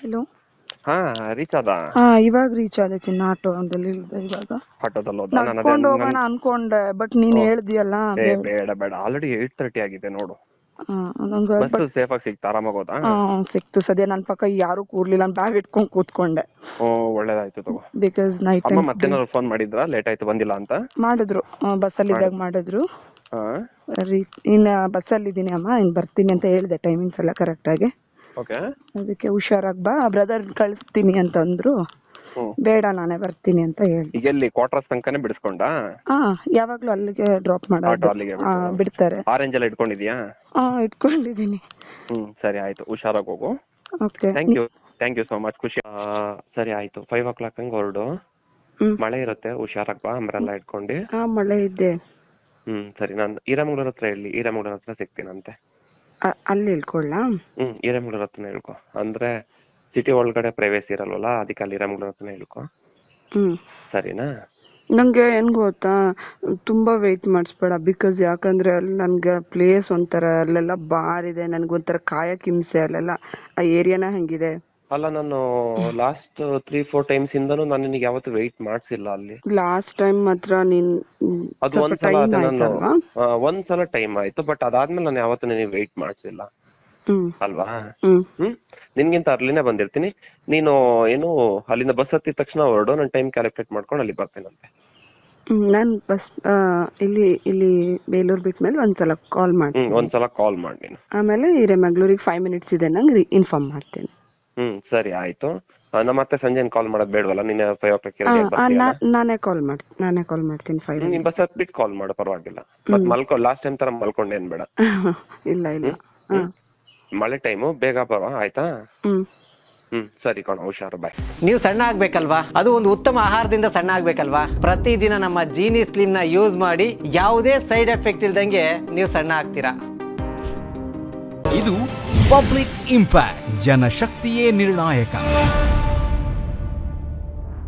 Hello. ಹಾ reach ಆದ. ಇವಾಗ ರೀಚ್ ಆದೆ ಚಿನ್ನ, ಆಟೋದಲ್ಲಿ ಇವಾಗ ಆಟೋದಲ್ಲಿ ಹೋದ. ನಾನು ಅದೇ ನಡ್ಕೊಂಡು ಹೋಗೋಣ ಅನ್ಕೊಂಡೆ, ಬಟ್ ನೀನ್ ಹೇಳ್ದಿಯಲ್ಲ ಬೇಡ ಬೇಡ, ಆಲ್ರೆಡಿ 8:30 ಆಗಿದೆ ನೋಡು. ನಂಗೆ ಬಸ್ ಸೇಫ್ ಆಗಿ ಸಿಕ್ತಾ? ಆರಾಮಾಗಿ ಹೋದಾ? ಸಿಕ್ತು. ಸದ್ಯ ನನ್ನ ಪಕ್ಕ ಯಾರು ಕೂರ್ಲಿಲ್ಲ, ನಾನು ಬ್ಯಾಗ್ ಇಟ್ಕೊಂಡು ಕೂತ್ಕೊಂಡೆ. ಒಳ್ಳೇದಾಯ್ತು ತಗೋ. ಬಿಕಾಸ್ ನೈಟ್ ಅಮ್ಮ ಟೈಮ್ ಮತ್ತೇನಾದ್ರು ಫೋನ್ ಮಾಡಿದ್ರಾ ಲೇಟ್ ಆಯ್ತು ಬಂದಿಲ್ಲ ಅಂತ? ಮಾಡಿದ್ರು, ಬಸ್ಸಲ್ಲಿ ಇದ್ದಾಗ ಮಾಡಿದ್ರು. ಹಾ ಇನ್ನು ಬಸ್ಸಲ್ಲಿದ್ದೀನಿ ಅಮ್ಮ, ಇನ್ನು ಬರ್ತೀನಿ ಅಂತ ಹೇಳಿದೆ, ಟೈಮಿಂಗ್ಸ್ ಎಲ್ಲ ಕರೆಕ್ಟಾಗಿ. ಓಕೆ. ಅದಕ್ಕೆ ಹುಷಾರಾಗಿ ಬಾ, ಬ್ರದರ್ ಕಳಿಸ್ತೀನಿ ಅಂತಂದ್ರು. ಬೇಡ ನಾನೇ ಬರ್ತೀನಿ ಅಂತ ಹೇಳಿ. ಈಗ ಎಲ್ಲಿ ಕ್ವಾರ್ಟರ್ಸ್ ತನಕನೇ ಬಿಡಿಸ್ಕೊಂಡ? ಯಾವಾಗ್ಲೂ ಅಲ್ಲಿಗೆ ಡ್ರಾಪ್ ಆಟೋ ಮಾಡೋದು. ಅಲ್ಲಿಗೆ ಬಿಡ್ತಾರೆ. ಆರೆಂಜ್ ಎಲ್ಲ ಇಟ್ಕೊಂಡಿದ್ಯಾ? ಇಟ್ಕೊಂಡಿದ್ದೀನಿ. ಸರಿ ಆಯ್ತು, ಹುಷಾರಾಗಿ ಹೋಗು. Okay, thank you so much. ಖುಷಿ. ಸರಿ ಆಯ್ತು, 5 o'clock ಹಂಗೆ ಹೊರಡು. ಮಳೆ ಇರುತ್ತೆ, ಹುಷಾರಾಗಿ ಬಾ, ಅಂಬ್ರೆಲ್ಲ ಇಟ್ಕೊಂಡು. ಮಳೆ ಇದೆ. ಸರಿ, ನಾನು ಹಿರೇಮಗಳೂರ್ ಹತ್ರ ಹೇಳಿ, ಹಿರೇಮಗಳೂರ್ ಹತ್ರ ಸಿಗ್ತೀನಂತೆ. ಅಲ್ಲಿ ಇಳ್ಕೊಳ್ಳ? ಹಿರೇಮಗಳೂರ್ ಹತ್ರನೇ ಹೇಳ್ಕೊ, ಅಂದ್ರೆ ಸಿಟಿ ಒಳಗಡೆ ಪ್ರೈವೇಸಿ ಇರಲ್ವಲ್ಲ, ಅದಕ್ಕೆ ಅಲ್ಲಿ ಹಿರೇಮಗಳೂರ್ ಹತ್ರನೇ ಹೇಳ್ಕೊ. ಸರಿನಾ? ನಂಗೆ ಏನ್ ಗೊತ್ತಾ, ತುಂಬಾ ವೆಯ್ಟ್ ಮಾಡಿಸ್ಬೇಡ. ಬಿಕಾಸ್ ಯಾಕಂದ್ರೆ ಅಲ್ಲಿ ನನ್ಗೆ ಪ್ಲೇಸ್ ಒಂಥರ, ಅಲ್ಲೆಲ್ಲ ಬಾರ್ ಇದೆ, ನನ್ಗೊಂಥರ ಕಾಯಕ್ ಹಿಂಸೆ. ಅಲ್ಲೆಲ್ಲ ಆ ಏರಿಯಾನ ಹಂಗಿದೆ. ಅಲ್ಲ, ನಾನು ಲಾಸ್ಟ್ 3-4 ಟೈಮ್ಸ್ ಇಂದನೂ ನಾನು ನಿನಗೆ ಯಾವತ್ತೂ ವೆಯ್ಟ್ ಮಾಡ್ಸಿಲ್ಲ ಅಲ್ಲಿ. ಲಾಸ್ಟ್ ಟೈಮ್ ಮಾತ್ರ ನೀನ್ ಅದು ಒಂದ್ಸಲ ಟೈಮ್ ಆಯ್ತು, ಬಟ್ ಅದಾದ್ಮೇಲೆ ನಾನು ಯಾವತ್ತೂ ನಿನಗೆ ವೆಯ್ಟ್ ಮಾಡ್ಸಿಲ್ಲ ಅಲ್ವಾ? ನಿನ್ಗಿಂತ ಅರ್ಲಿನೇ ಬಂದಿರ್ತೀನಿ. ನೀನು ಏನು ಅಲ್ಲಿಂದ ಬಸ್ ಹತ್ತಿದ ತಕ್ಷಣ ಹೊರಡು, ನಾನು ಟೈಮ್ ಕ್ಯಾಲ್ಕುಲೇಟ್ ಮಾಡ್ಕೊಂಡು ಅಲ್ಲಿ ಬರ್ತೇನಂತೆ. ನಾನು ಬಸ್ ಇಲ್ಲಿ ಬೇಲೂರು ಬಿಟ್ಮೇಲೆ ಒಂದ್ಸಲ ಕಾಲ್ ಮಾಡಿ. ಒಂದ್ಸಲ ಕಾಲ್ ಮಾಡಿ ನೀನು. ಆಮೇಲೆ ಹಿರೇಮಗಳೂರಿಗೆ 5 minutes ಇದೆ, ನಂಗೆ ಇನ್ಫಾರ್ಮ್ ಮಾಡ್ತೀನಿ. ಸರಿ ಆಯ್ತು. ನಮ್ಮ ಅತ್ತೆ ಸಂಜೆ ಕಾಲ್ ಮಾಡೋದ್ ಬೇಡವಲ್ಲ? ನೀನು 5 o'clock ನಾನೇ ಕಾಲ್ ಮಾಡ್ತೀನಿ. 5 ನೀನ್ ಬಸ್ ಹತ್ಬಿಟ್ಟು ಕಾಲ್ ಮಾಡು, ಪರವಾಗಿಲ್ಲ. ಮತ್ ಲಾಸ್ಟ್ ಟೈಮ್ ತರ ಮಲ್ಕೊಂಡೇನ್ ಬೇಡ. ಇಲ್ಲ. ಮಳೆ ಟೈಮು, ಬೇಗ ಬರ ಆಯ್ತಾ? ಸರಿ ಕಣ, ಹುಷಾರು, ಬಾಯ್. ನೀವು ಸಣ್ಣ ಆಗ್ಬೇಕಲ್ವಾ? ಅದು ಒಂದು ಉತ್ತಮ ಆಹಾರದಿಂದ ಸಣ್ಣ ಆಗ್ಬೇಕಲ್ವಾ? ಪ್ರತಿದಿನ ನಮ್ಮ ಜೀನಿ ಸ್ಲಿಮ್ ನ ಯೂಸ್ ಮಾಡಿ ಯಾವುದೇ ಸೈಡ್ ಎಫೆಕ್ಟ್ ಇಲ್ದಂಗೆ ನೀವು ಸಣ್ಣ ಆಗ್ತೀರಾ. ಇದು ಪಬ್ಲಿಕ್ ಇಂಪ್ಯಾಕ್ಟ್, ಜನಶಕ್ತಿಯೇ ನಿರ್ಣಾಯಕ.